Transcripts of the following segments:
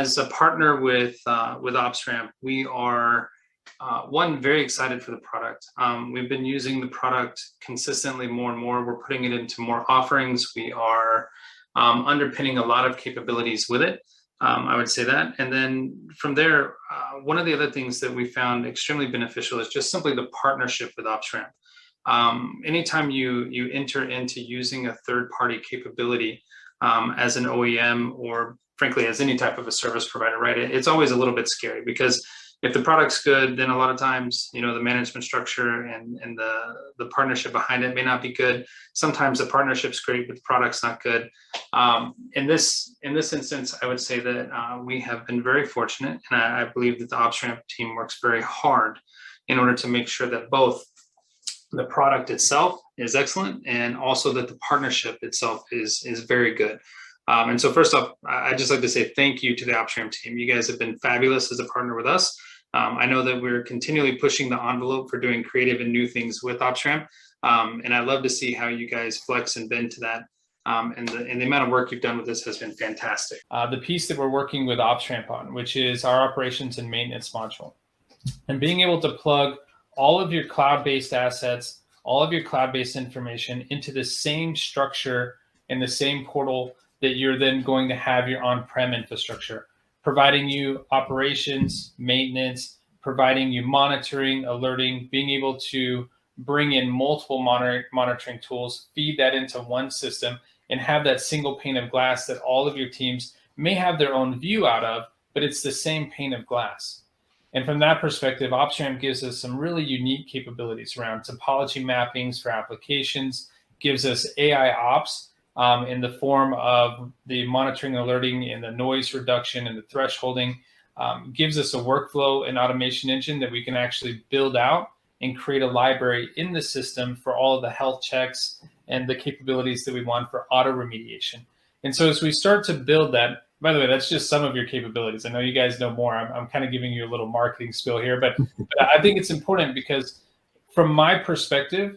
as a partner with OpsRamp, we are very excited for the product. We've been using the product consistently more and more. We're putting it into more offerings. We are underpinning a lot of capabilities with it. I would say that. And then from there, one of the other things that we found extremely beneficial is just simply the partnership with OpsRamp. Anytime you enter into using a third-party capability as an OEM, or frankly, as any type of a service provider, right? It's always a little bit scary, because if the product's good, then a lot of times, the management structure and the partnership behind it may not be good. Sometimes the partnership's great, but the product's not good. In this instance, I would say that we have been very fortunate, and I believe that the OpsRamp team works very hard in order to make sure that both the product itself is excellent, and also that the partnership itself is very good. And so first off, I'd just like to say thank you to the OpsRamp team. You guys have been fabulous as a partner with us. I know that we're continually pushing the envelope for doing creative and new things with OpsRamp. And I love to see how you guys flex and bend to that. And the amount of work you've done with this has been fantastic. The piece that we're working with OpsRamp on, which is our operations and maintenance module, and being able to plug all of your cloud-based assets, all of your cloud-based information into the same structure in the same portal that you're then going to have your on-prem infrastructure, providing you operations, maintenance, providing you monitoring, alerting, being able to bring in multiple monitoring tools, feed that into one system, and have that single pane of glass that all of your teams may have their own view out of, but it's the same pane of glass. And from that perspective, OpsRamp gives us some really unique capabilities around topology mappings for applications, gives us AI ops, in the form of the monitoring, alerting, and the noise reduction and the thresholding, gives us a workflow and automation engine that we can actually build out and create a library in the system for all of the health checks and the capabilities that we want for auto remediation. And so as we start to build that, by the way, that's just some of your capabilities. I know you guys know more. I'm kind of giving you a little marketing spiel here, but I think it's important because from my perspective,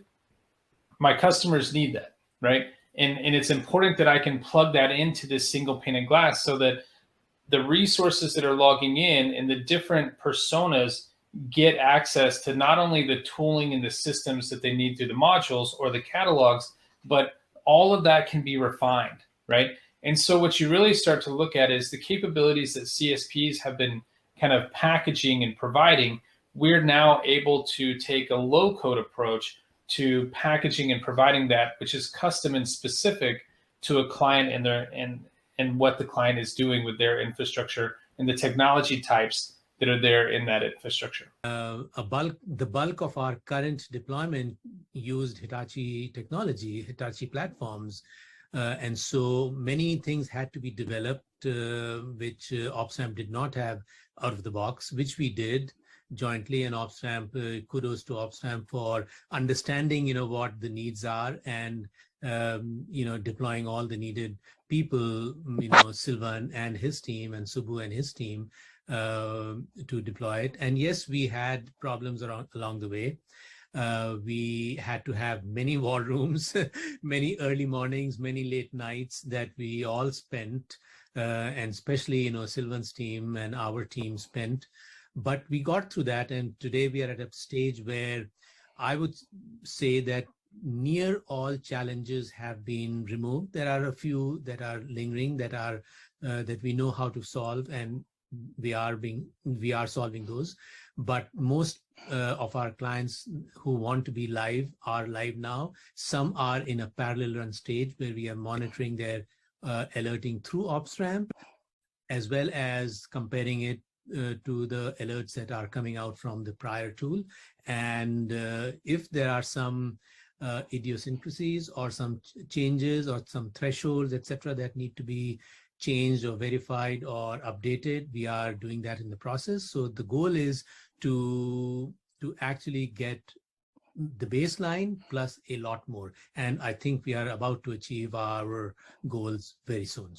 my customers need that, right? And it's important that I can plug that into this single pane of glass so that the resources that are logging in and the different personas get access to not only the tooling and the systems that they need through the modules or the catalogs, but all of that can be refined, right? And so what you really start to look at is the capabilities that CSPs have been kind of packaging and providing. We're now able to take a low-code approach to packaging and providing that, which is custom and specific to a client and what the client is doing with their infrastructure and the technology types that are there in that infrastructure. The bulk of our current deployment used Hitachi technology, Hitachi platforms, and so many things had to be developed, which OpsRamp did not have out of the box, which we did jointly. And OpsRamp, kudos to OpsRamp for understanding, what the needs are and, deploying all the needed people, Sylvan and his team and Subbu and his team to deploy it. And yes, we had problems along the way. We had to have many war rooms, many early mornings, many late nights that we all spent, and especially, Sylvan's team and our team spent. But we got through that, and today we are at a stage where I would say that near all challenges have been removed. There are a few that are lingering that we know how to solve, and we are solving those. But most of our clients who want to be live are live now. Some are in a parallel run stage where we are monitoring their alerting through OpsRamp, as well as comparing it to the alerts that are coming out from the prior tool. And if there are some idiosyncrasies or some changes or some thresholds, etc., that need to be changed or verified or updated, we are doing that in the process. So the goal is to actually get the baseline plus a lot more. And I think we are about to achieve our goals very soon.